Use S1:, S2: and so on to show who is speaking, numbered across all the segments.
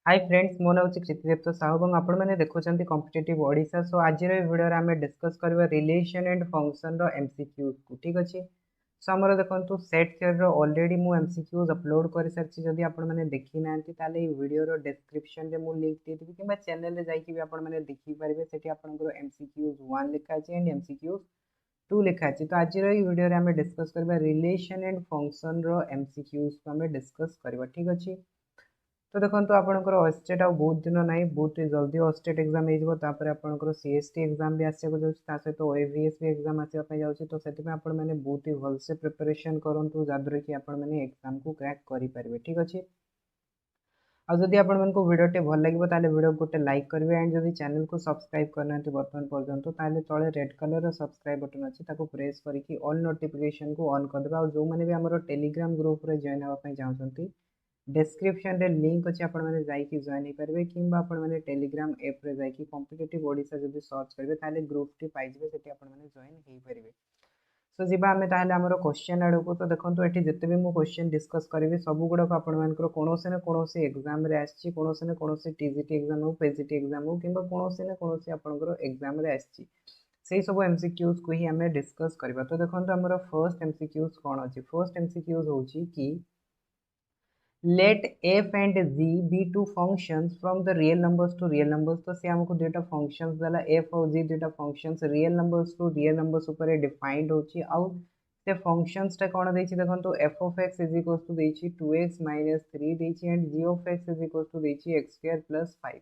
S1: Hi friends मो नाम क्षितिदेव साहू और आपण मैंने देखुं कॉम्पिटिटिव ओडिशा। सो आज वीडियो आम डिस्कस करवा रिलेशन एंड फंक्शन एमसीक्यूज को। ठीक अच्छे। सो आमर देखो सेट थियरी ऑलरेडी मु एमसीक्यूज अपलोड कर सारी। जदि आपण मैंने देखी ना वीडियो डिस्क्रिप्शन में मुझे लिंक देदेवी कि चैनल जाने देखिपारे से एमसीक्यूज 1 लिखा है एंड एमसीक्यूज 2 लिखा है। तो आज वीडियो आम डिस्कस करवा रिलेशन एंड फंक्शन एमसीक्यूज को आम डिस्कस करवा। ठीक अच्छे। तो देखो आपंकर ओस्टेट आ बहुत दिन ना बहुत जल्दी ओस्टेट एग्जाम होपर सीएसटी एग्जाम भी आसको जाऊँगी सहित ओएवीएस भी एग्जाम आसपाई जाऊँगी। तो से बहुत ही भलसे प्रिपरेशन करूँ जहाँद्वारा कि आपने एग्जाम को क्रैक करेंगे। ठीक अच्छे। आदि आपको भिडियोटे भल लगे ताले वीडियो गोटे लाइक करेंगे एंड जब चैनल को सब्सक्राइब करना बर्तमान पर्यंत ताले तले रेड कलर सब्सक्राइब बटन अच्छी प्रेस करके ऑल नोटिफिकेशन को ऑन करदे। और जो मैंने भी आम टेलीग्राम ग्रुप रे जॉइन होगापी चाहते डिस्क्रिप्शन रे लिंक अच्छे आपने जाकि जॉइन हो पारे कि आपने टेलीग्राम एप रे जाकि कॉम्पिटिटिव ओडिशा जब सर्च करेंगे ताले ग्रुप टी पाइबे से आपने जॉइन हो पारे। सो जी आम तार क्वेश्चन आड़ को। तो देखो ये जिते भी मुझे क्वेश्चन डिस्कस करी सब गुड़ाक आपर कौन ना कौन एग्जाम कौन ना कौन टीजीटी एग्जाम हो पीजीटी एग्जाम हो कि कौन ना कौन आपंकर एग्जाम से सब एमसीक्यूज को ही आम डिस्कस करवा। तो देखो आम फर्स्ट एमसीक्यूज कौन अच्छी। फर्स्ट एमसीक्यूज हूँ कि let f and g be two functions from the real numbers to real numbers। तो से हमको दुटा फंक्शंस दला f और g दुटा functions real numbers to real numbers ऊपर डिफाइंड होची। आउ से फंक्शंस टा कोन देछि देखन तो f of x is equal to देछि 2x - 3 देछि and g of x is equal to देछि x² + 5।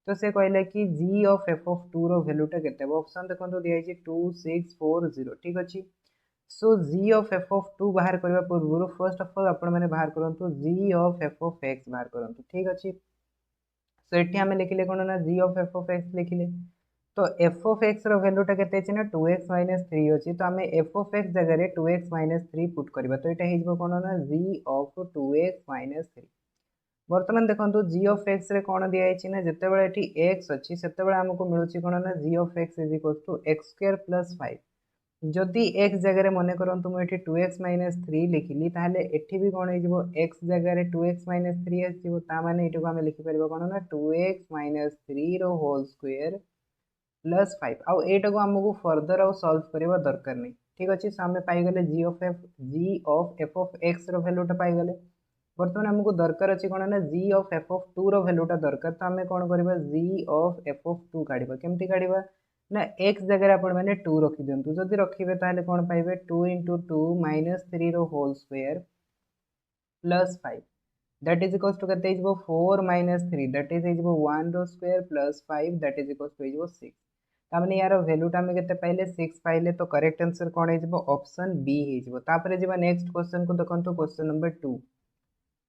S1: तो से कहले कि g of f of 2 रो वैल्यू टा केते ऑप्शन देखन तो दिया छि 2 6 4 0। ठीक अछि। सो जी ऑफ एफ ऑफ 2 बाहर करने पूर्व फर्स्ट ऑफ ऑल आपण मैंने बाहर करूँ जी ऑफ एफ ऑफ एक्स बाहर करूँ। ठीक अच्छे। सो ये आम लिखिले कौन ना G of F of x लिखिले। तो एफ ऑफ एक्स रैल्यूटा के ना 2x - 3 अच्छी। तो आम एफ ऑफ एक्स जगह 2x - 3 पुट करवा। तो यहाँ कौन ना जी ऑफ 2x - 3। बर्तमान देखो जी ऑफ एक्स रे कौन दिखाई ना जिते एक्स अच्छी से आमको मिलूँ कौन ना G of X is equal to x² + 5। जदि x जगह मन करूँ मुझे 2x - 3 लिखिली ताहले एठी भी कौन हो x जगह 2x - 3 आसमान ये आम लिखिपर कौन ना 2x - 3 रो होल स्क्वायर + 5। आउ एटा को आमको फर्दर आउ सॉल्व करवा दरकार नहीं। ठीक अच्छे। सो आम पाईगले जी ऑफ एफ ऑफ एक्स रो वैल्यूटा पाईगले। बर्तमान आमको दरकार अच्छी कौन ना जी ऑफ एफ ऑफ 2 रो वैल्यूटा दरकार। तो आम कौन करवा जी ऑफ एफ ऑफ 2 काढ़ा केमती काढ़ा ना एक्स जगह आप 2 रखी दिंतु। जदि रखिए ताहले कौन पाइबे 2 × 2 - 3 रो whole square + 5 that is equals to केते हो 4 - 3 दैट इज 1 रो square + 5 that is equals to 6। तामने यार वैल्यूटा आम केते पाइले 6 पाइले। तो करेक्ट आंसर कौन हो ऑप्शन बी हो। तापर जीवा नेक्स्ट क्वेश्चन को देखंतु क्वेश्चन नंबर 2।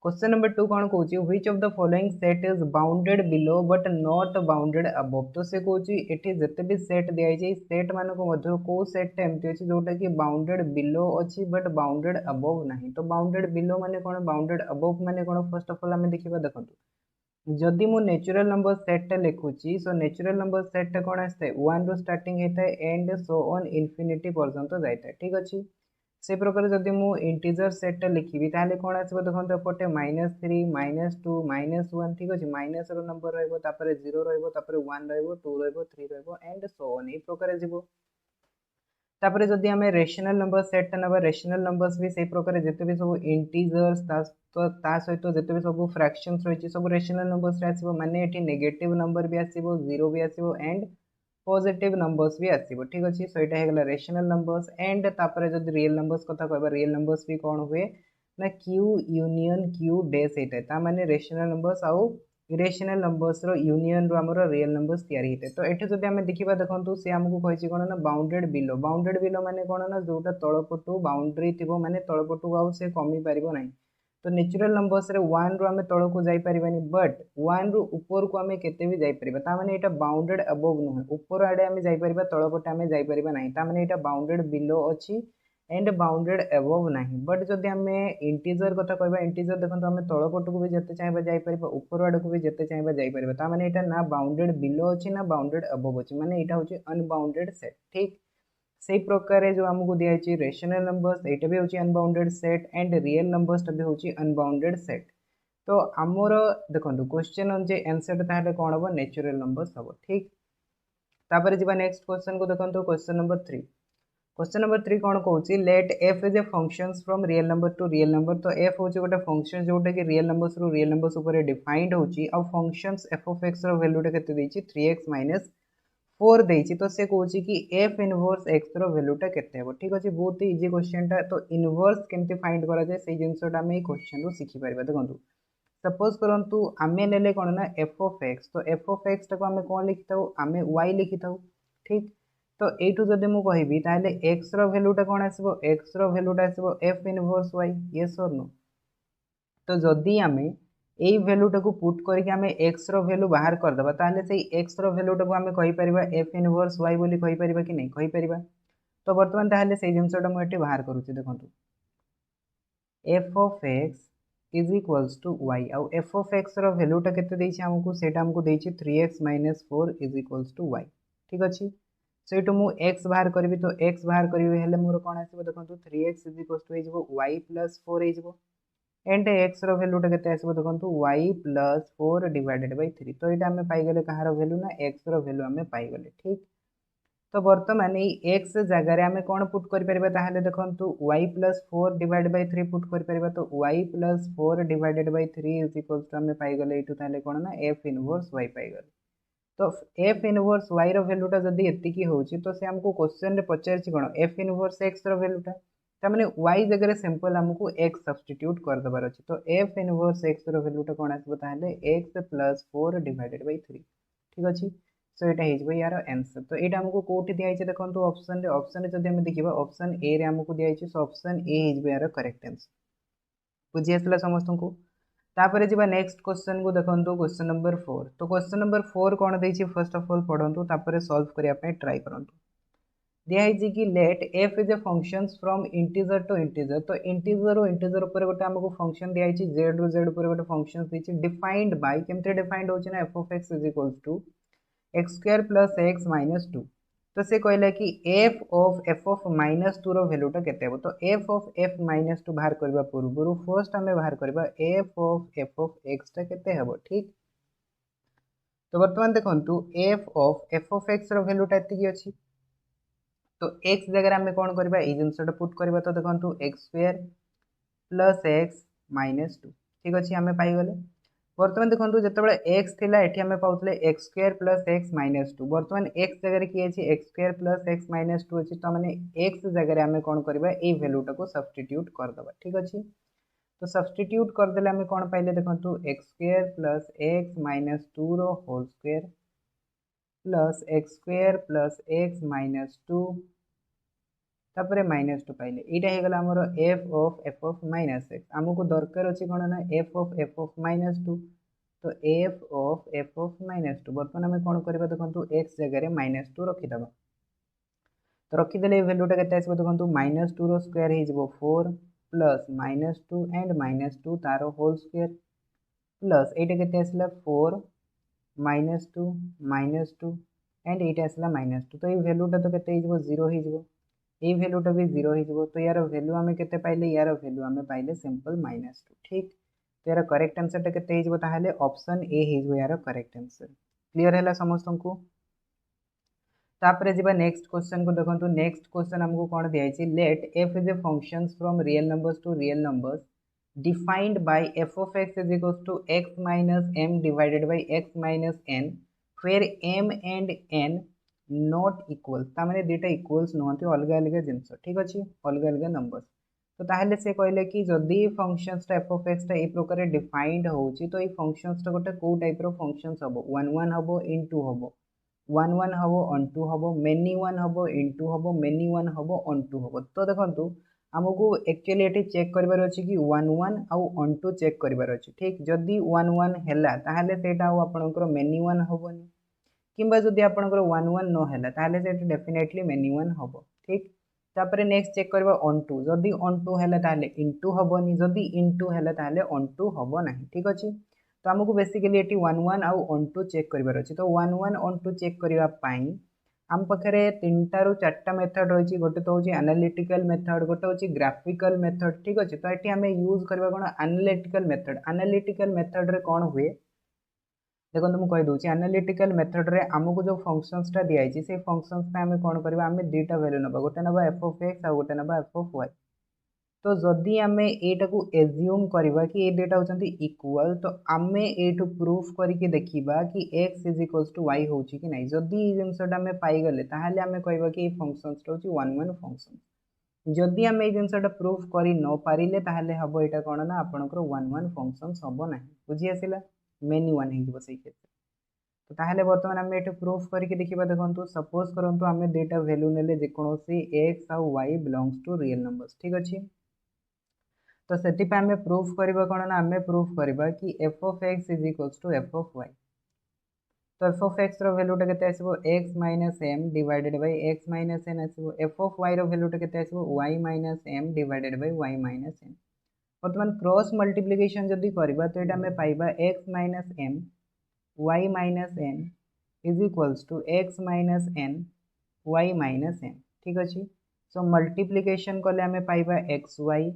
S1: क्वेश्चन नंबर 2 कौन कौच which of the following set is bounded below but not bounded above. तो से कौच एठी जते भी सेट दिया जाय सेट मानको मध्य को सेट एमती अछि जोटा कि बाउंडेड बिलो अछि बट बाउंडेड अबव नाही। तो बाउंडेड बिलो माने कोन बाउंडेड अबव माने कोन फर्स्ट ऑफ ऑल हमें देखिबा देखंतु जदि मु नेचुरल नंबर सेट टा लिखुची। सो नेचुरल नंबर सेट टा कोन आस्ते 1 रो स्टार्टिंग हेता एंड सो ऑन इन्फिनिटी पर्यंत जायता। ठीक अछि। से प्रकार जदि मु इंटीजर सेट टा लिखिबी ताले कोन आसीबो देखंतु एपटे -3 -2 -1। ठीक अछि। माइनस रो नंबर रहइबो तापरे 0 रहइबो तापरे 1 रहइबो 2 रहइबो 3 रहइबो एंड सो ऑन ए प्रकार जिवो। तापरे जदि हमें रेशनल नंबर सेट टा नबा रेशनल नंबर्स भी से प्रकार जते भी सब इंटीजर्स ता सहित जते भी सब फ्रैक्शंस रहिछि सब रेशनल नंबर्स रे आसीबो। माने एठी नेगेटिव नंबर भी आसीबो 0 भी आसीबो एंड पॉजिटिव नंबर्स भी आसीबो। ठीक अछि। सो एटा हेगला रेशनल नंबर्स एंड तापरे जदि रियल नंबर्स कथा कहबा रियल नंबर्स भी कोन हुए ना क्यू यूनियन क्यू डैश एटा ता माने रेशनल नंबर्स आउ इरेशनल नंबर्स रो यूनियन रो हमरो रियल नंबर्स तयारी हेते। तो एठी जदि हमें देखिबा देखंतु से हमको कहिछि कोन ना बाउंडेड बिलो माने कोन ना जोटा तळपटु बाउंड्री थिबो माने तळपटु आउ से कमी परिबो नाही। तो नेचुरल नंबर्स रे 1 रो हमें तळ को जाई परिबानी बट 1 रो ऊपर को हमें केते भी जाई परिबा। ता माने एटा बाउंडेड अबव नुहे ऊपर आडे हमें जाई परिबा तळपटे हमें जाई परिबा नाही। ता माने एटा बाउंडेड बिलो अछि एंड बाउंडेड अबव नाही। बट जदि हमें इंटीजर कथा कहबा इंटीजर देखंतु हमें तळपटु को भी जते चाहेबा जाई परिबा ऊपर आडे को भी जते चाहेबा जाई परिबा। ता माने एटा ना बाउंडेड बिलो अछि ना बाउंडेड अबव अछि माने एटा होछि अनबाउंडेड सेट। ठीक। से प्रकार जो आमको दिखाई रेशनल नंबर्स एटा भी होची unbounded set and real numbers भी होची अनबाउंडेड सेट। तो आमर देखो क्वेश्चन अनुसार आंसर ताहले कौन हम नेचुरल नंबर्स हम ठीक। तापर जी नेक्स्ट क्वेश्चन को देखो क्वेश्चन नंबर 3। क्वेश्चन नंबर 3 कौन कहूँ let F is a functions from real number to real number. तो एफ हूँ गोटे फंक्शन जोटा कि रियल नंबर्स रु रियल नंबर्स उपर डिफाइंड होची आ फंक्शंस एफ ऑफ एक्स रो वैल्यूटा केते देछि 3x माइनस 4 देछि। तो से कहूँ कि एफ इनवर्स एक्स रो वैल्यूटा केते हेबो ठीक अछि। बहुत ही इजी क्वेश्चन टा। तो इनवर्स केमती फाइंड करा जाय से जिंसटा हम ए क्वेश्चन रो सिखि परिबा। देखंतु सपोज करंतु आमे नेले कोन ना एफ ऑफ एक्स। तो एफ ऑफ एक्स टाको आमे कोन लिखिताउ आमे y लिखिताउ ठीक। तो एठू जदि मु कहिबी ताले x रो वैल्यूटा कोन आसीबो x रो वैल्यूटा आसीबो f इनवर्स y यस और नो। तो जदि आमे एई वैल्यूटाको पुट करके आमे x रो वैल्यू बाहर कर दबा ताले सेई x रो वैल्यूटाको आमे कहि परिबा f इनवर्स y बोली कहि परिबा कि नै कहि परिबा। तो वर्तमान ताले सेई जिंसटा मु एठी बाहर करूची देखंतु f of x is equals to y आउ f ऑफ x रो वैल्यूटा केते देछि हमकु सेटा हमकु देछि 3x - 4 is equals to y ठीक अछि। सेटू मु x बाहर करबी तो x बाहर करबी हेले मोर कोन आसीबो देखंतु 3x इज इक्वल्स टू हेजिबो y + 4 हेजिबो एंड x रो वैल्यूटा केते आसीबो देखंतु y + 4 डिवाइडेड बाय 3। तो एटा हमें पाई गेले कहार वैल्यू ना x रो वैल्यू हमें पाई गेले ठीक। तो वर्तमान ये x जगह रे हमें कोन पुट कर परबा ताहले देखंतु y + 4 डिवाइड बाय 3 पुट कर परबा। तो y + 4 divided by 3 is equals to हमें पाई गेले एटू ताहले कोन ना f इनवर्स y पाई गेले। तो f इनवर्स y रो वैल्यूटा जदी एति की होची तो से हमको क्वेश्चन रे पचारची कोन f इनवर्स x रो वैल्यूटा त माने y जगह रे सिंपल हमको x सब्स्टिट्यूट कर दबार अछि। तो f इनवर्स x रो वैल्यूटा कोन आसीबो ताहले x + 4 डिवाइडेड बाय 3 ठीक अछि। सो एटा हेजबो यार आंसर। तो एटा हमको कोठी दिया छै देखंतु ऑप्शन रे जदी हम देखिबा ऑप्शन ए रे हमको दिया छै। सो ऑप्शन ए हेजबो यार करेक्ट आंसर बुझी आसला समस्त को। तापर जी नेक्स्ट क्वेश्चन को देखंतु क्वेश्चन नंबर 4। तो क्वेश्चन नंबर 4 कोन देछि फर्स्ट ऑफ ऑल पढंतु तापर सॉल्व करिया पे ट्राई करंतु। दिया है कि let F is a functions from integer to integer. तो इंटीजर और इंटीजर ऊपर गोटे हमको फंक्शन दिया है जेड रू जेड ऊपर गोटे फंक्शन दी डिफाइंड बाय केमते डिफाइंड होची ना F of X is equals to X square plus X minus 2। तो से कहला कि एफ ऑफ माइनस 2 रो वैल्यूटा केते हेबो। तो एफ ऑफ एफ माइनस 2 बाहर करबा पूर्व फर्स्ट हमें बाहर करबा एफ ऑफ एक्स टा केते हेबो ठीक। तो वर्तमान देखंतु एफ ऑफ एक्स रो वैल्यूटा एति की अछि। तो x जगह आम कौन करबा ए जिनसटा पुट करबा। तो देखंतु x square plus x minus 2 ठीक अछि आमे पाई गले। वर्तमान देखंतु जतबेले x थिला एठी आमे पाउतले x square plus x minus 2। वर्तमान x जगह रे की अछि x square plus x minus 2 अछि। तो माने x जगह रे आमे कोन करबा ए वैल्यूटा को सब्स्टिट्यूट कर दबा ठीक अछि। तो सब्स्टिट्यूट कर देले आमे कोन पाइले देखंतु x square plus x minus 2 रो whole square plus x square plus x minus 2 तापर माइनस 2 पाइले एटा हे गला हमर f ऑफ माइनस x। हमको दरकार अछि कोन ना f ऑफ माइनस 2। तो f ऑफ माइनस 2 वर्तमान हम कोन करबा देखंतु x जगह रे माइनस 2 रखि दबा। तो रखि देले वैल्यूटा केते आसीबो देखंतु माइनस 2 रो स्क्वायर हे जिवो 4 प्लस माइनस 2 एंड माइनस 2 तारो होल स्क्वायर प्लस एटा केते आसला 4 माइनस 2 एंड एटा आसला माइनस 2। तो ये वैल्यूटा तो केते हे जिवो 0 हे जिवो ए वैल्यूटा भी 0 हे जिवो। तो यार वैल्यू हमें केते पाइले यार वैल्यू हमें पाइले सिंपल माइनस 2 ठीक। तो यार करेक्ट आंसर टा केते हे जिवो ताहाले ऑप्शन ए हे जिवो यार करेक्ट आंसर। क्लियर हैला समस्त को। तापर जिबा नेक्स्ट क्वेश्चन को देखंतु नेक्स्ट क्वेश्चन हमको कोन दिया छै let f is a functions from real numbers to real numbers defined by f of x is equals to x minus m divided by x minus n where m and n not equal ता माने दुटा equals नहंती अलग अलग जिंस ठीक अछि अलग अलग numbers. तो ताहले से कहले कि जदी फंक्शंस टा f ऑफ x टा ए प्रकार डिफाइंड होची तो ए फंक्शंस टा गोटे को टाइप रो फंक्शंस हबो 1 1 हबो इनटू हबो 1 1 हबो ऑनटू हबो मेनी 1 हबो इनटू हबो मेनी 1 हबो ऑनटू हबो। तो देखंतु हमको एक्चुअली एटी चेक करबार अछि कि 1 1 आउ ऑनटू चेक करबार अछि ठीक। जदी 1 1 हैला ताहले सेटा आ आपनकर मेनी 1 हबोनी किंबा जदी आपनकर 1 1 न हैला ताहले सेटा डेफिनेटली मेनी 1 हबो ठीक। तापर नेक्स्ट चेक करबा ऑनटू जदी ऑनटू हैला ताहले इनटू हबोनी जदी इनटू हैला ताहले ऑनटू हबो नाही ठीक अछि। तो हमको बेसिकली एटी 1 1 आउ ऑनटू चेक करबार अछि। तो 1 1 ऑनटू चेक करबा पाई आम पाखे तीनटा रु चार्टा मेथड रही गोटे तो हूँ एनालिटिकल मेथड गोटे हूँ ग्राफिकल मेथड ठीक अच्छे तो ये आम यूज करवा कौन एनालिटिकल मेथड रे कौन हुए देखो मुझे कहीदे एनालिटिकल मेथड रे आमको जो फंक्शंसटा दिखाई से फंक्शंस आम कौन करवा आम दुईटा वैल्यू ना गोटे ना एफ ऑफ एक्स आ गोटे ना एफ ऑफ वाई तो जदि आम यू एज्यूम करवा कि ये दुटा होती इक्वल तो आम यू प्रूफ करके देखा कि X is equals to Y हो कि ना जदि ये जिनसा आम पाईगले ताहले आम कह कि फंक्शंसटा हूँ वन वन फंक्शन जदि आम ये जिनसा प्रूफ कर न पारे ताहले हम यहाँ कौन ना आपंकर वन वन फंक्शंस हम ना बुझी आसला मेनी वन हो क्षेत्र तो ताहले बर्तमान आम ये प्रूफ करके देखा देखो सपोज करूँ आम दुईटा भैल्यू ने जेकोसी एक्स आउ Y belongs to real numbers ठीक अच्छे तो से आम प्रूफ करवा कौन ना आम प्रूफ करवा कि F of X is equals to F of Y तो एफ ऑफ एक्स भैल्यूटा के आसो X minus M divided by X minus N आसो एफ ऑफ वाई भैल्यूटा के आसो Y minus M divided by Y minus N बर्तमान cross multiplication जदि करवा तो ये पाइबा X minus M Y minus N is equals to X minus N Y minus N ठीक अच्छे सो मल्टीप्लिकेशन कले आम पाइबा एक्स वाई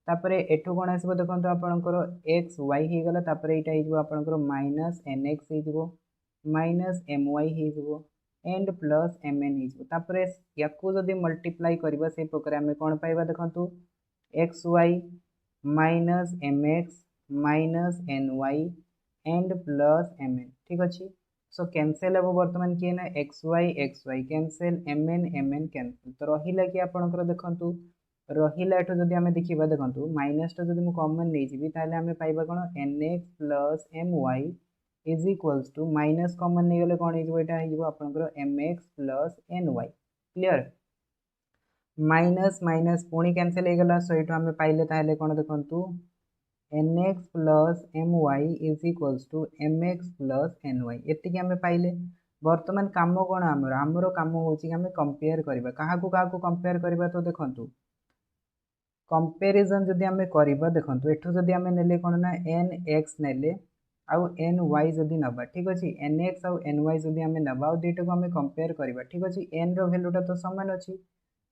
S1: तापर एठू कौन आसो देखो आपंकर एक्स वाई हो गला यहाँ आपंकर माइनस एन एक्स हो माइनस एम वाई हो एंड प्लस एम एन होपर या जदि मल्टीप्लाई करवा से प्रकार आम कौन पाइबा देखो X Y minus M X minus N Y and plus M N ठीक अच्छे सो कैंसल हम बर्तमान किए ना X Y cancel M N cancel तो रहा कि आपंकर देखूँ रहा एठू जदि आम देखा देखो माइनसटा जब मुझे कमन नहीं जी आम पाइबा कौन N X plus M Y is equals to minus common नहीं गले कौन हो आपंकर M X plus N Y clear minus minus पुणी कैंसल हो गला सो ये आम पाइले ताहले कौन देखो N X plus M Y is equals to M X plus N Y एति आम पाइले बर्तमान कम कौन आमर कम हो कंपेयर करवा क्या कंपेयर करवा तो देखो कंपेरिजन जदि आम करवा देखो एठू जदि आम ने कौन ना एन एक्स ने आउ एन वाई जदि नवा ठीक अच्छे एन एक्स आउ एन वाई जदि आम नवा दुईटा को आम कंपेयर करवा ठीक अच्छे एन रैल्यूटा तो सामान अच्छी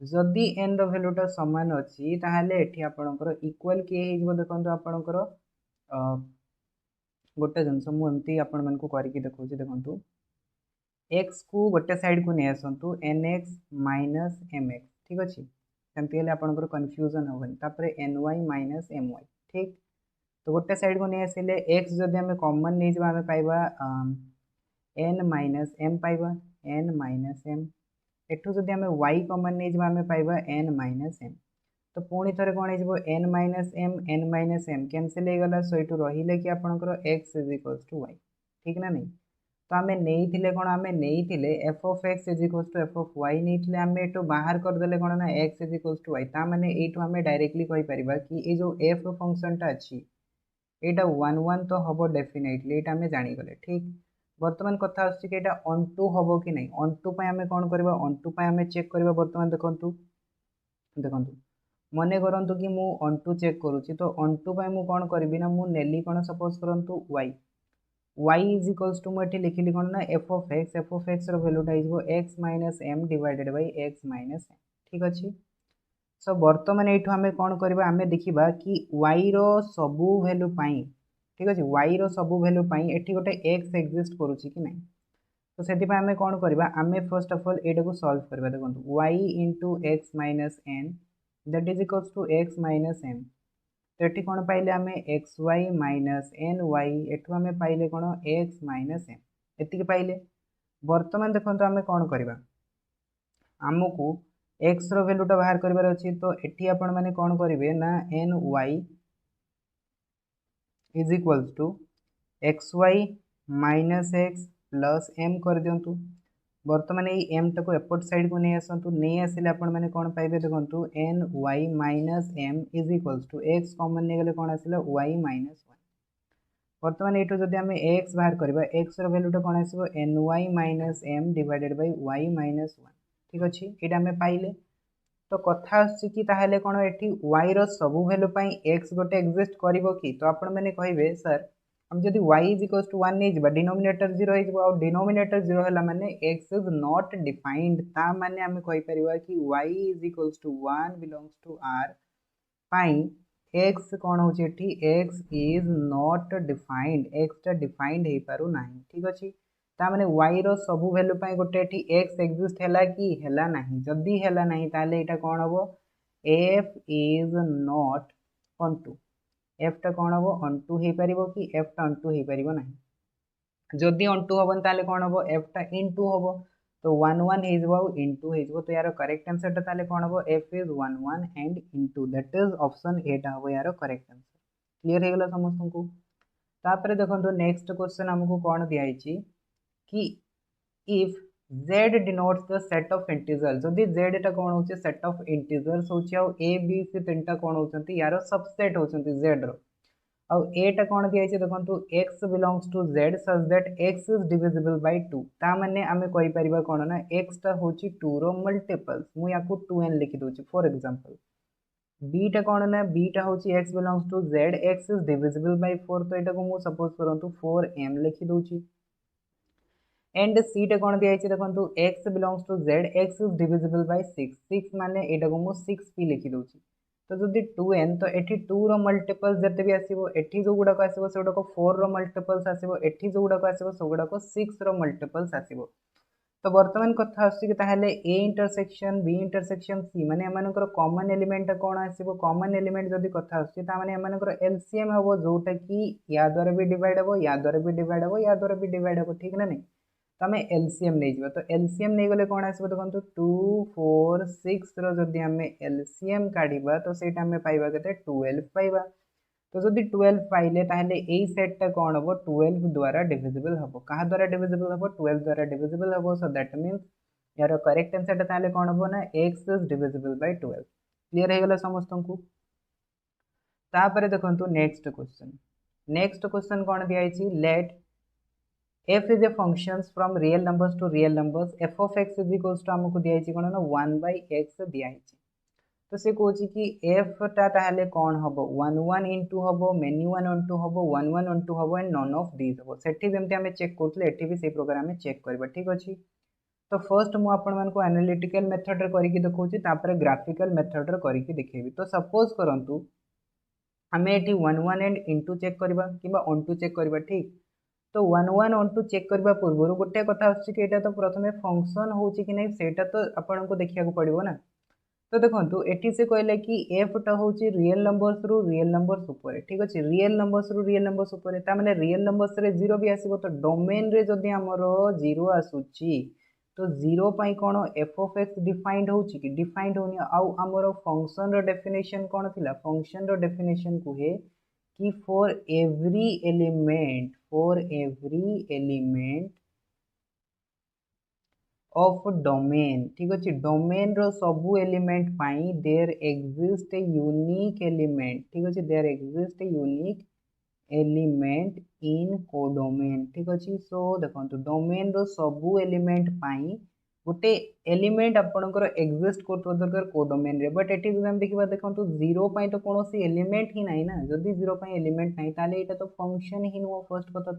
S1: जदि एन रैल्यूटा सामान अच्छी ताहले एठी आपणकर इक्वल किए हो देखो आपणकर गोटे जिनस मुझे आपण मानक करके देखा देखो एक्स को गोटे साइड को नहीं आसतु N X minus M X ठीक अच्छे सेमती आपंकर कन्फ्यूजन हेनी N Y minus M Y ठीक तो गोटे साइड को नहीं आसिले एक्स जदि आम कमन नहीं जावा आम पाइबा एन माइनस एम पाइबा एन माइनस एम एठू जदि आम वाई कमन नहीं जावा आम पाइबा एन माइनस एम तो पुणी थे कौन हो एन माइनस एम कैंसल हो गला सो यू रही कि आपंकर X is equals to Y ठीक ना नहीं तो आम नहीं कौन आम नहीं F of X is equals to F of Y नहीं आम यू बाहर करदे कौन ना X is equals to Y ताने यू आम डायरेक्टली कहीपर कि ये जो एफ फंक्शनटा अच्छी यहाँ वन वन तो हम डेफिनेटली ये आम जाणीगले ठीक बर्तमान कथा आसुची अनटू हम कि नहीं अनटू आम कौन करवा अनटू आम चेक करवा बर्तमान देखूँ देखूँ मन करूँ कि मुझे अनटू चेक करुँची तो अनटू मुझे कौन करी ना मुझे नेली कौन सपोज करूँ Y Y is equals to मुझे लिखिली कौन ना एफ ऑफ एक्स भैल्यूटा हो X minus M divided by X minus M ठीक अच्छे सो बर्तमान ये आम कौन करवा आम देखा कि वाई सबू भैल्यू ठीक अच्छे वाई सबू भैल्यू ये गोटे एक्स एक्जिस्ट करुच्ची कि नहीं तो से आम कौन करवा आम फर्स्ट ऑफ ऑल यहाँ को सॉल्व करवा देखो Y into X minus N that is equals to X minus M तो ये कौन पाइले आम X Y minus N Y एठू आम पाइले कौन एक्स माइनस एम एति पाइले बर्तमान देखो आम कौन करवा आमको एक्स भैल्यूटा बाहर करार अच्छी तो ये आपण मैंने कौन करेंगे ना N Y is equals to X Y minus X plus M कर दिंतु बर्तमान ये एम टाक एपट साइड को नहीं आसतु नहीं आसिले आपण मैंने कौन पाइबे देखो N Y minus M is equals to X common नहीं गले कौन आसला वाई माइनस वन बर्तमान ये जब आम एक्स बाहर करवा एक्स भैल्यूटा कौन आसो N Y minus M divided by Y minus one ठीक अच्छे ये आम पाइले तो कथा कि ताहले कौन ये वाई सबू भैल्यू एक्स गोटे एक्जिस्ट कर कि तो आपण मैंने कहे सर हम जदि y इज इक्वल्स टू 1 नहीं डिनोमिनेटर 0 हो डिनोमिनेटर 0 है माने x इज नॉट डिफाइंड ता माने हम कहि परिबा कि y is equals to 1 belongs to r पाई x कौन हो एठी x is not defined x टा डिफाइंड हे पारु नाही ठीक अछि ता माने y रो सबु वैल्यू पाई गोटे एठी x एग्जिस्ट हैला कि हैला नाही जदी हैला नाही ताले एटा कौन हबो f is not onto f टा कौन हबो ऑन टू हे परिबो कि f टा ऑन टू हे परिबो नाही जदी ऑन टू हबन ताले कौन हबो f टा इन टू हबो तो 1 1 हे जबो इन टू हे जबो तो यार करेक्ट आंसर टा ताले कौन हबो f is 1 1 and into that is option A टा हबो यार करेक्ट आंसर क्लियर हे गेला समस्त को तापरे देखंतो नेक्स्ट क्वेश्चन हमको कौन दिया हिची कि if z denotes the set of integers जदि z टा कौन होचे सेट ऑफ इंटीजर्स होचे और a b c तीनटा कौन होचंती यार सबसेट होचंती z रो और a टा कौन दिया हिचे देखंतो x belongs to z such that x is divisible by 2 ता माने आमे कहि परिबा कोन ना x टा होची 2 रो मल्टीपल्स मु याकू 2n लिखि दोची फॉर एग्जांपल b टा कौन ना b टा होची x belongs to z x is divisible by 4 तो एटा को मु सपोज करंतु 4m लिखि दोची एंड सी टा कौन दिया हिचे देखंतु x belongs to z x is divisible by 6 6 माने एटा को मु 6p लिखि दोची तो जदि 2n तो एठी 2 रो मल्टीपल्स जते भी आसीबो एठी जो गुडा को आसीबो से गुडा को 4 रो मल्टीपल्स आसीबो एठी जो गुडा को आसीबो से गुडा को 6 रो मल्टीपल्स आसीबो तो वर्तमान कथा आसी कि ताहले a intersection b intersection c माने एमानकर कॉमन एलिमेंट कोन आसीबो कॉमन एलिमेंट जदि कथा आसी ता माने एमानकर एलसीएम हबो जोटा कि या द्वारा भी डिवाइड हबो या द्वारा भी डिवाइड हबो या द्वारा भी डिवाइड हबो ठीक ना नहीं तो आम एलसीएम नहीं जीवा तो एलसीएम नहीं गले कौन आसो देखो 2 4 6 रदि आम एलसीएम काढ़ा तो सहीटा आम पाइबा के 12 पाइबा तो जदि 12 पाइले ताहले एई सेटटा कौन हम 12 द्वारा डिविजिबल हम क्या द्वारा डिविजिबल हम 12 द्वारा डिविजिबल हम सो दैट मीन्स यार करेक्ट आंसर ताहले कौन हम ना x is divisible by 12 clear हो गला समस्त को तापर देखंतु नेक्स्ट क्वेश्चन कौन दिया late f is a functions from real numbers to real numbers f of x is equals to हमको दिया है कौन ना 1 by x दिया है तो से कहछि कि f टा ताहले कौन हबो 1 1 into हबो many 1 into हबो 1 1 into हबो एंड नन ऑफ दिस हबो सेठी जेमते हमें चेक करथले एठी भी से प्रोग्राम में चेक करबा ठीक अछि तो फर्स्ट मु आपण मान को एनालिटिकल मेथड रे करिकि देखौछि तापर ग्राफिकल मेथड रे करिकि देखैबी तो सपोज करंतु हमें एठी 1 1 एंड इनटू चेक करबा किबा ऑन टू चेक करबा ठीक तो 1 1 ऑन टू चेक करबा पूर्व गोटे कथा आछि कि एटा तो प्रथमे फंक्शन होछि कि नै सेटा तो आपन को देखिया को पड़िबो ना तो देखंतु एठी से कहले कि f टा होछि रियल नंबर्स रु रियल नंबर्स ऊपर ठीक अछि रियल नंबर्स रु रियल नंबर्स ऊपर ता माने रियल नंबर्स रे 0 भी आसीबो तो डोमेन रे जदी हमरो 0 आसुछि तो 0 पई कोन f of x डिफाइंड होछि कि डिफाइंड होनी आउ हमरो फंक्शन रो डेफिनेशन कोन थिला फंक्शन रो डेफिनेशन कुहे कि for every element of domain ठीक अछि डोमेन रो सबु एलिमेंट पाई there exist a unique element ठीक अछि there exist a unique element in codomain ठीक अछि सो देखंतु डोमेन रो सबु एलिमेंट पाई गोटे एलिमेंट आपनकर एग्जिस्ट करतो दरकार कोडोमेन रे बट एठी हम देखिबा देखंतु 0 पाई तो कोनोसी एलिमेंट ही नाही ना जदी 0 पाई एलिमेंट नाही ताले एटा तो फंक्शन ही नो फर्स्ट कथा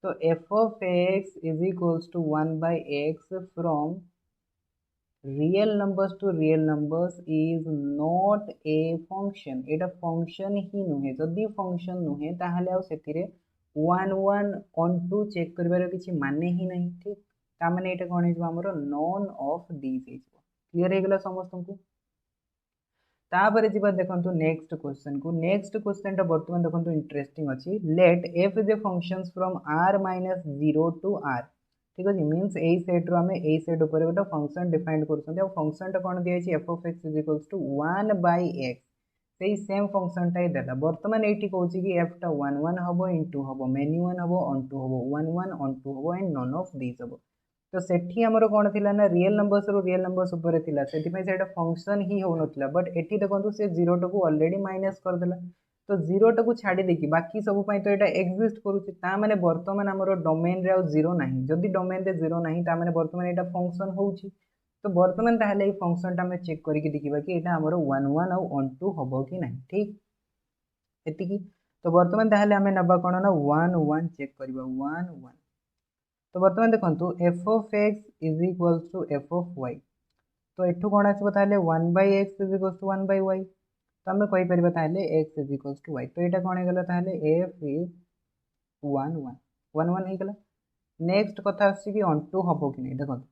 S1: तो f of x is equals to 1 by x from real numbers to real numbers is not a function Etah function ही नुहे जदी फंक्शन नुहे ताहले आ सेतिरे 1 1 on 2 चेक करबार किछि माने ही नहीं ठीक ता माने एटा कोन हिजबो हमरो नॉन ऑफ दिस हिजबो क्लियर हे गेला समस्त को तापर जीवा देखंतु नेक्स्ट क्वेश्चन टा वर्तमान देखंतु इंटरेस्टिंग अछि let f is a functions from r minus 0 to r ठीक अछि मींस ए सेट रो हमें ए सेट ऊपर गोटा फंक्शन डिफाइन करछन और फंक्शन टा कोन दिया छै f of x is equals to 1 by x सेही सेम फंक्शन टा देला वर्तमान एठी कहउछि कि f टा 1 1 हबो इनटू हबो मेनी 1 हबो ऑन टू हबो 1 1 ऑन टू हबो एंड नन ऑफ दिस हबो तो सेठी हमरो कोन थिला ना रियल नंबर्स रो रियल नंबर्स ऊपर थिला सेठी पय सेटा फंक्शन ही हो नथिला बट एठी देखंतु से 0 टकू ऑलरेडी माइनस कर देला तो 0 टकू छाडी देखि बाकी सब पय तो एटा एग्जिस्ट करूछि ता माने वर्तमान हमरो डोमेन रे 0 नाही जदी डोमेन रे 0 नाही ता माने वर्तमान एटा फंक्शन होउछि तो वर्तमान ताहले ए फंक्शन ता हमें चेक करिकि देखिबा कि एटा हमरो 1 1 और 1 2 हबो कि नाही ठीक एतिकी तो बर्तमान ताहले आमे नबा कोन ना 1 1 चेक करबा 1 1। तो बर्तमान देखंतु f of x is equals to f of y। तो एठू कोन आछबो ताहले 1 by x is equals to 1 by y। तो आमे कहि परबा ताहले x is equals to y। तो एटा कोन हे गेला ताहले f is 1 1 1 1 हे गेला। नेक्स्ट कथा आछि कि onto हबो कि नै देखंतु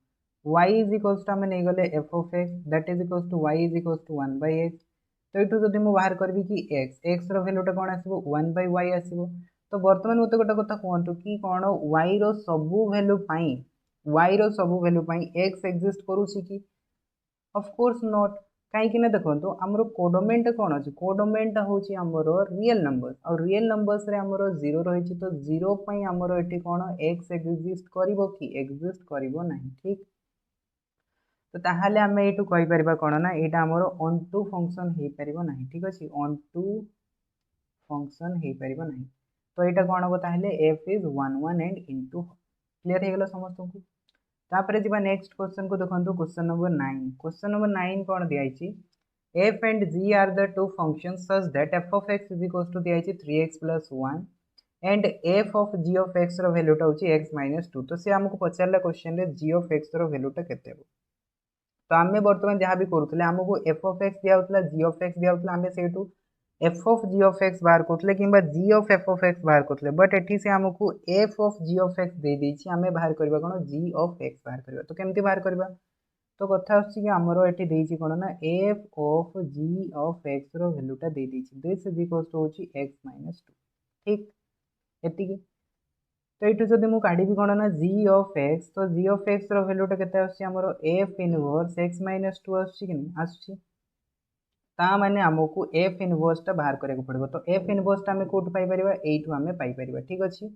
S1: y is equals to आमे नै गले f of x that is equals to y is equals to 1 by x। तो एठू जदि मु बाहर करबी कि x रो वैल्यूटा कोन आसीबो 1 by y आसीबो। तो वर्तमान मते गोटे कथा कहंतु कि कोन y रो सबु वैल्यू पई x एग्जिस्ट करूछि कि ऑफ कोर्स नॉट। काहे कि ना देखंतु हमरो कोडोमेंट कोन अछि कोडोमेंट होछि हमरो रियल नंबर और रियल नंबर्स रे हमरो 0 रहिछि। तो 0 पई हमरो एठी कोन x एग्जिस्ट करिवो कि एग्जिस्ट करिवो नाही ठीक। तो ताहाले आमे एटू कहि परिबा कोन ना एटा हमरो ऑन टू फंक्शन हे परिबो नाही ठीक अछि ऑन टू फंक्शन हे परिबो नाही। तो एटा कोन हो ताहाले f is 1 1 and into clear हे गेला समस्त को। तापरे जिबा नेक्स्ट क्वेश्चन को देखंतु क्वेश्चन नंबर 9। क्वेश्चन नंबर 9 कोन दिया आइछि f and g are the two functions such that f of x is equals to दिया आइछि 3x plus 1 and f of g of x रो वैल्यूटा होछि x minus 2। तो से हमको पचारला क्वेश्चन रे g of x रो वैल्यूटा केते हो। तो आमे वर्तमान जहां भी करूतले हमको f of x दिया होतला g of x दिया होतला आमे सेटू f of g of x बाहर करतले किबा g of f of x बाहर करतले बट एठी से हमको f of g of x दे देछि आमे बाहर करबा कोन g of x बाहर करबा। तो केमति बाहर करबा तो कथा होछि कि हमरो एठी देछि कोन ना f of g of x रो वैल्यूटा दे देछि दिस इज इक्वल्स टू होछि x minus 2 ठीक एति की। तो एठू जदि मु काढी भी कोन ना g of x तो g of x रो वैल्यूटा केते आछि हमरो f इनवर्स x minus 2 आछि कि नै आछि। ता माने हमको f इनवर्स टा बाहर करे को पड़बो। तो f इनवर्स टा हमें कोट पाई परिबा एठू हमें पाई परिबा ठीक अछि।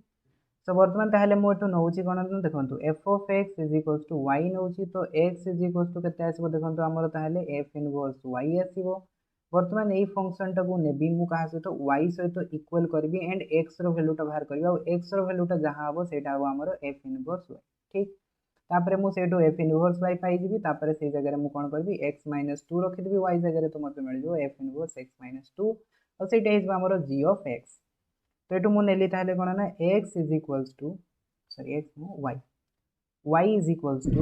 S1: तो वर्तमान ताहले मु एठू नउची कोन ना देखंतु f of x is equals to y नउची। तो x is equals to केते आसीबो देखंतु हमरो ताहले f इनवर्स y आसीबो। वर्तमान एई फंक्शन टा को नेबी मु कहा से तो y सहित इक्वल करबी एंड x रो वैल्यू टा बाहर करबी और x रो वैल्यू टा जहां हबो सेटा हबो हमरो f इनवर्स y ठीक। तापरे मु सेटो f इनवर्स y पाई जिबी तापरे से जगह रे मु कोन करबी x minus 2 रखि देबी y जगह रे तो मते मिल जो f इनवर्स x minus 2 और सेटा हिज हमरो g of x। तो एटू मु नेली ताहले कोन ना x is equals to sorry x no y is equals to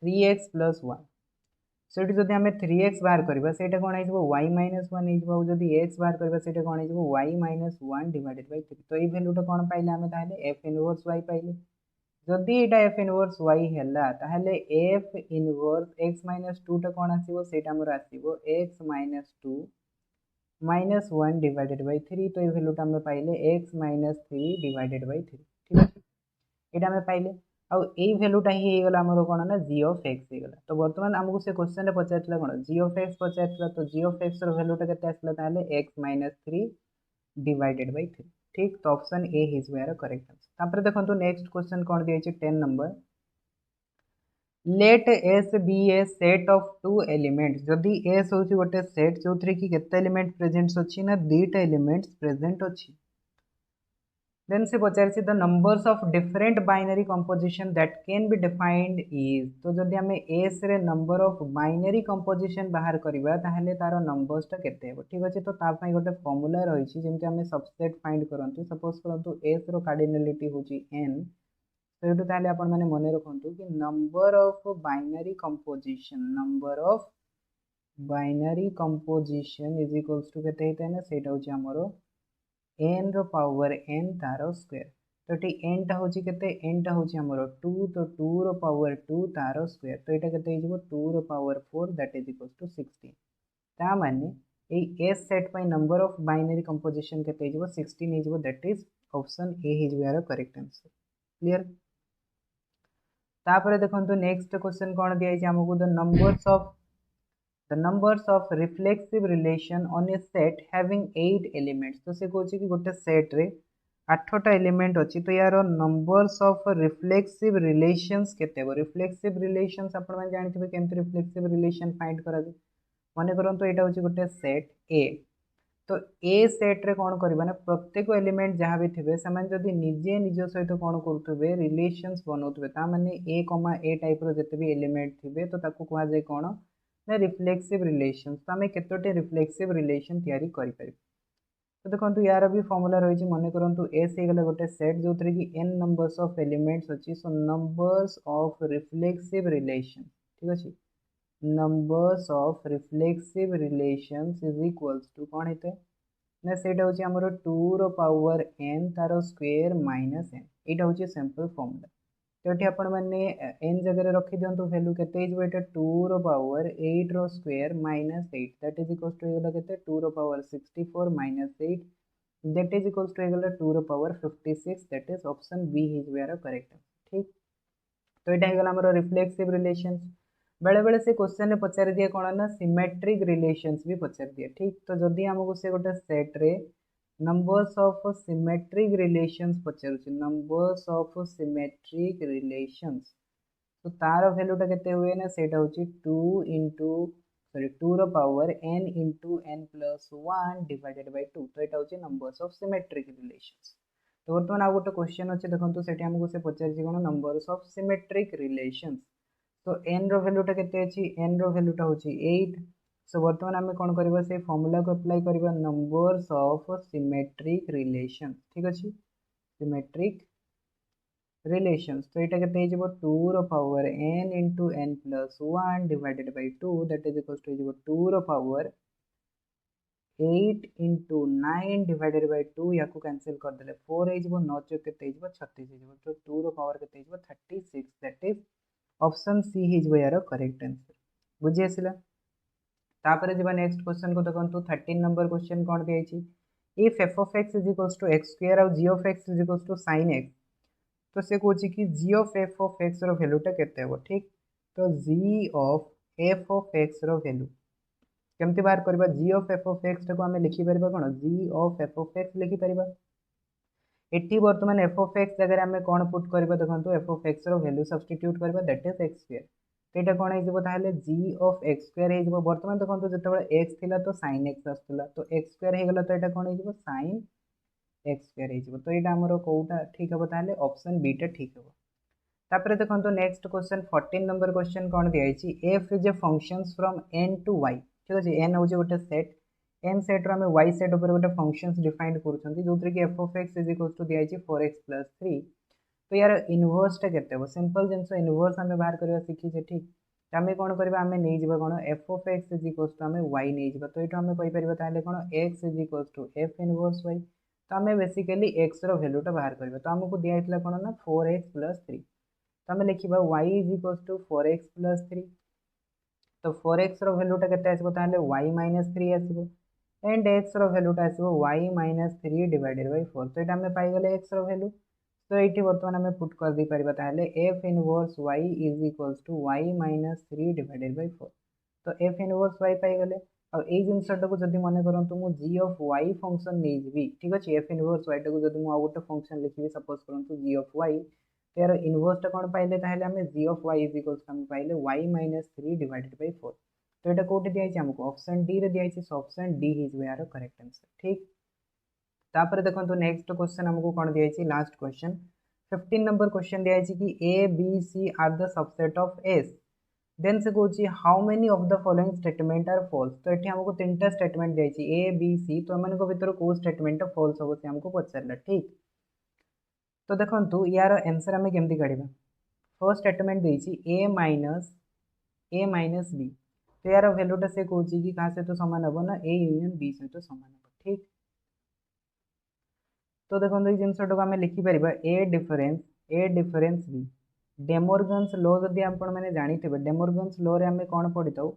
S1: 3x plus 1। सेठी जदि हमें 3x बाहर करबा सेटा कोन आइजबो y minus 1 आइजबो और जदि x बाहर करबा सेटा कोन आइजबो y minus 1 डिवाइडेड बाय 3। तो ई वैल्यू टा कोन पाइले हमें ताहले f इनवर्स y पाइले। जदि एटा f इनवर्स y हैला ताहले f इनवर्स x minus 2 टा कोन आसीबो सेटा हमर आसीबो x minus 2 minus 1 divided by 3। तो ई वैल्यू टा हमें पाइले x minus 3 डिवाइडेड बाय 3 ठीक है एटा हमें पाइले और एई वैल्यूटा ही गला हमरो कोन ना g of x हे गला। तो वर्तमान हमको से क्वेश्चन रे पचारतला कोन g of x पचारतला। तो g of x रो वैल्यूटा केते आसला ताले x minus 3 डिवाइडेड बाय 3 ठीक। तो option A is where correct answer. तापर देखंतु नेक्स्ट क्वेश्चन कोन दिया छै 10 number let s be a set of two elements। जदि s होछि गोटे सेट जोथरे कि केते एलिमेंट प्रेजेंट अछि ना दुईटा एलिमेंट्स प्रेजेंट अछि। देन से पचारछि the numbers of different binary composition that can be defined is. तो जदि हमें s रे नंबर ऑफ बाइनरी कंपोजिशन बाहर करबा ताहले तारो नंबर्स टा केते हेबो ठीक अछि। तो ता पई गोटे फार्मूला रहिछि जेमति हमें सबसेट फाइंड करंतु सपोज करंतु s रो कार्डिनलिटी होछि n। तो एटू ताहले आपण माने मने रखंतु कि number of binary composition is equals to केते हेते ना सेटा होछि हमरो n रो पावर n तारो स्क्वायर। तो टी n टा होछि केते n टा होछि हमरो 2 तो 2 रो पावर 2 तारो स्क्वायर। तो एटा केते हिजबो 2 रो power 4 that is equals to 16। ता माने एई s सेट पई नंबर ऑफ बाइनरी कंपोजिशन केते हिजबो 16 हिजबो दैट इज ऑप्शन ए हिज वेयर करेक्ट आंसर क्लियर। तापरे देखंतु नेक्स्ट क्वेश्चन कोन दिया छै हमकु the numbers of reflexive relation on a set having 8 elements। तो से कहछि कि गोटे सेट रे 8टा एलिमेंट अछि। तो यार नंबर्स ऑफ रिफ्लेक्सिव रिलेशंस केते हो। रिफ्लेक्सिव रिलेशंस आपण माने जानथिबे केमति रिफ्लेक्सिव रिलेशन फाइंड करा जे माने करंतु एटा होछि गोटे सेट ए। तो ए सेट रे कोन करबा ना प्रत्येक एलिमेंट जहां भी थिबे समान जदी निजे निज सहित कोन करथबे रिलेशंस बनौथबे ता माने ए टाइप रो जते भी एलिमेंट थिबे तो ताको कहा जाय कोन ना रिफ्लेक्सिव रिलेशंस तो आम केतोटी रिफ्लेक्सिव रिलेशन तैयारी करें। तो देखो यार भी फॉर्मूला रही मन करूँ एस हो गला गोटे सेट जो थी कि एन नंबर्स ऑफ एलिमेंट्स अच्छी so numbers of reflexive relation ठीक अच्छे numbers of reflexive relations is equals to कौन होता है ना सेटा हूँ आमर 2 रो पावर एन तार स्क्वायर माइनस एन यहाँ हूँ सिंपल फॉर्मूला तो ये आपण मैंने एन जगह रखी दिंतु भैल्यू के 2 रो पावर 8 रो square minus 8 that is equals to होगा के 2 रो power 64 minus 8 that is equals to होगा 2 रो power 56 that is option B is where correct ठीक। तो यहाँ होगा आमर रिफ्लेक्सिव रिलेशंस बेले बेले से क्वेश्चन में पचार दिए कौन ना सिमेट्रिक रिलेशंस भी पचार दिए ठीक। तो जदि आमको से गोटे सेट रे नंबर्स ऑफ सिमेट्रिक रिलेशंस पचारुଛି नंबर्स ऑफ सिमेट्रिक रिलेशंस तो तार भैल्यूटा केते हुए ना सेटा होची 2 इंटू सॉरी 2 रो power n into n plus 1 divided by 2 तो यहाँ होची नंबर्स ऑफ सिमेट्रिक रिलेशंस। तो बर्तमान आ गोटे क्वेश्चन अच्छे देखो से आमको से पचार कौन नंबर्स ऑफ सिमेट्रिक रिलेशंस तो एन रो भैल्यूटा केते अछि एन रो भैल्यूटा होची 8 सो बर्तमान आम कौन करबा से फॉर्मूला को अप्लाई करबा नंबर्स ऑफ सिमेट्रिक रिलेशन ठीक अच्छे सिमेट्रिक रिलेशंस तो यहाँ के 2 रो power n into n plus 1 divided by 2 that is equals to 2 रो पावर 8 इंटू 9 डिवाइडेड बाय 2 या कैंसिल करदे 4 हो 9 चौक के 36 तो 2 रो पावर के 36 that is option C is यार करेक्ट आंसर बुझी आसला। तापर जी नेक्स्ट क्वेश्चन को देखो 13 नंबर क्वेश्चन कौन दिखाई if F of X is equals to X square और G of X is equals to sine X तो से कौन कि G of F of X भैल्यूटा केते ठीक। तो G of F of X value केमती बाहर करबा G of F of X को आम लिखिपर कौन G of F of X लिखिपर एटी बर्तमान एफ ऑफ एक्स जगह आम कौन पुट करबा देखो F of X value substitute करबा दैट इज एक्स स्क्वायर तो यहाँ कौन हो जी ऑफ एक्स स्क्वायर हो बर्तमान देखो जो एक्स थिला तो साइन एक्स आसला तो एक्स स्क्वायर हो गला तो यहाँ कौन हो साइन एक्स स्क्वायर हो तो यहाँ आमर कौटा ठीक हम ताहले ऑप्शन बी टा ठीक हम। तापर देखो नेक्स्ट क्वेश्चन 14 नंबर क्वेश्चन कौन दिखाई F is a functions from N to Y ठीक अच्छे एन हूँ गोटे सेट एन सेट रो वाई सेट उपर गोटे फंक्शंस डिफाइन कर F of X is equals to दिखाई 4x प्लस 3 तो यार इनवर्सटा केते सिंपल जिनस इनवर्स आम बाहर करवा शिखीचे ठीक तो आम कौन करवा आम नहीं कौन F of X is equals to आम वाई नहीं तो ये आम कहीपर कौन X is equals to F inverse Y तो आम बेसिकली एक्स भैल्यूटा बाहर करवा तो आमको दिखाई कौन ना 4x प्लस 3 तो आम लिखा Y is equals to 4x plus 3 तो 4x भैल्यूटा के वाई माइनस 3 आसो एंड एक्स भैल्यूटा आसो वाई माइनस 3 डिवाइडेड बाय 4 तो यहाँ आम पाइगले एक्स भैल्यू तो ये बर्तमान आम पुट कर दी पार F inverse Y is equals to Y minus 3 divided by 4 तो एफ इनवर्स वाई पाइगले और ये जिनटा को जब मन करूँ मुझे जी ऑफ वाई फंक्शन नहीं जी ठीक अच्छे एफ इनवर्स वाई टाक जब मुझे गोटे फंक्शन लिखी सपोज करूँ जी ऑफ वाई तो यार इनवर्सटा कौन पाइले आम जी ऑफ वाई इज इक्वल्स आम पाइले वाई माइनस 3 डिवाइडेड बाय 4 तो यहाँ कौटे दिखाई आमको ऑप्शन डी रे दिखाई ऑप्शन डी इज यार करेक्ट आंसर ठीक। तापर देखो नेक्स्ट क्वेश्चन आमको कौन दिखाई लास्ट क्वेश्चन 15 नंबर क्वेश्चन दिखाई कि A B C are the subset of S then से कौन how many of the following statement are false तो ये आमको 3टा स्टेटमेंट दिखाई ए बी सी तो एम भर कौ स्टेटमेंट फॉल्स हम से आमको पचारा ठीक। तो देखो यार आंसर आम केमती काढ़ा फर्स्ट स्टेटमेंट देती ए माइनस बी तो यार भैल्यूटा से कौन कि क्या सहित सामान हम ना ए यूनियन बी सहित सामान हम ठीक। तो देखो ये जिनटा को आम लिखिपर ए डिफरेन्स बी डेमोर्गन्स लॉ जदि आप जानी डेमोर्गन्स लॉ रे आम कौन पढ़ी था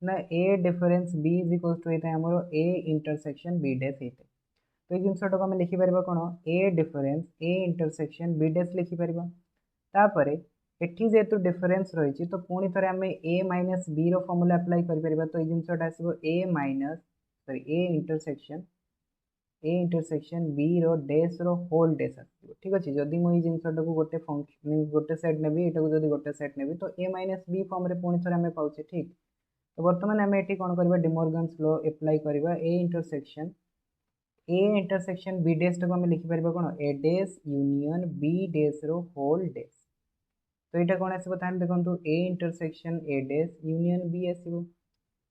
S1: ना A difference B is equals to होता है आमर ए इंटरसेक्शन बी डैश होता है तो ये जिनटा को आम लिखिपर कौन A difference A intersection B dash लिखिपर तापर एटी जेहेतु डिफरेन्स रही तो पुणी थे आम ए माइनस बी रो फॉर्मूला अप्लाई कर तो ये जिनटा आसो A minus sorry A intersection B रो डैश रो होल डैश आसो ठीक अच्छे जदि मुझे जिनटा को गोटे फंक्शन गोटे सेट नेबी यहाँ जब गोटे सेट नेबी तो ए माइनस बी फॉर्म रे पुणी थे आम पाचे ठीक। तो बर्तमान आम ये कौन करवा डिमोर्गन्स लॉ अप्लाई करवा ए इंटरसेक्शन बी डैश को आम लिखिपर कौन A dash union B dash रो होल डैश तो यहाँ कौन आसो देखो A intersection A dash union B आसो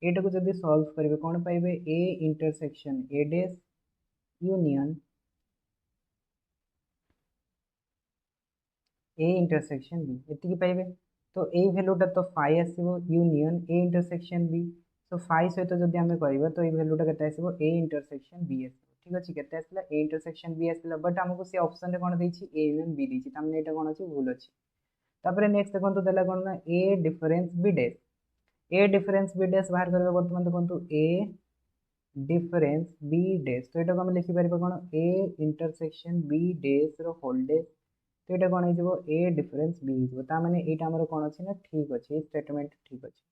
S1: एटा को जदि सॉल्व करेंगे कौन पाइबे A intersection A dash union A intersection B एति पाइबे तो ए भैल्यूटा तो फाइ आसो यूनियन ए इंटरसेक्शन बी तो फाइ सहित जब आम करवा तो ये भैल्यूटा के आसो ए इंटरसेक्शन बी आस ठीक अच्छे के आसला ए इंटरसेक्शन बी आसला बट आमको सी ऑप्शन कौन देती ए यूनियन बी देती तार यहाँ कौन अच्छे भूल अच्छे तापर नेक्स्ट देखो देला कौन ना A difference B dash A difference B dash बाहर करवा बर्तमान देखो ए डिफरेन्स बी डैश तो यहाँ आम लिखिपर कौन ए इंटरसेक्शन बी डैश रोल डैश तो यहाँ कौन हो ए डिफरेन्स बी हो मैंने यहाँ आम कौन अच्छे ना ठीक अच्छे स्टेटमेंट ठीक अच्छे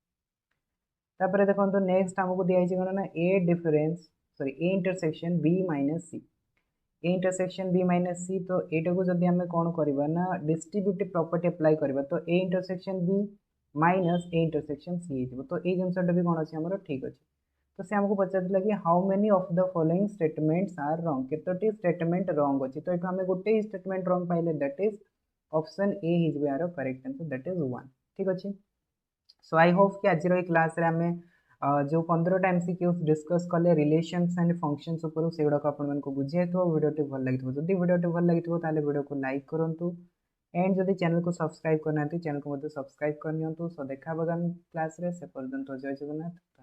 S1: तापर देखो नेक्स्ट आमको दिखाई कौन ना A difference sorry A intersection B minus C A intersection B minus C तो यहाँ को जब आम कौन करवा ना डिस्ट्रीब्यूटिव प्रॉपर्टी अप्लाई करवा तो A intersection B minus A intersection C हो तो ये जिनसा भी कौन अच्छे आम ठीक अच्छे तो से आमको पचार कि how many of the following statements are wrong केतोटी स्टेटमेंट रॉन्ग अच्छी तो ये आम गोटे स्टेटमेंट रॉन्ग पाइले दैट इज ऑप्शन ए हो यार करेक्ट आंसर दैट इज 1 ठीक अच्छे सो आई होप कि आज क्लास रे आमे जो 15टा एमसीक्यूज डिस्कस कले रिलेशंस एंड फंक्शंस ऊपर से गुड़ाक आपको बुझे तो वीडियो भल लगी जब वीडियो भल लगी वीडियो को लाइक करूँ एंड जदि चैनल को सब्सक्राइब करना चैनल को सब्सक्राइब करनी सो देखा आगामी क्लास रे से पर्यंत जय जगन्नाथ।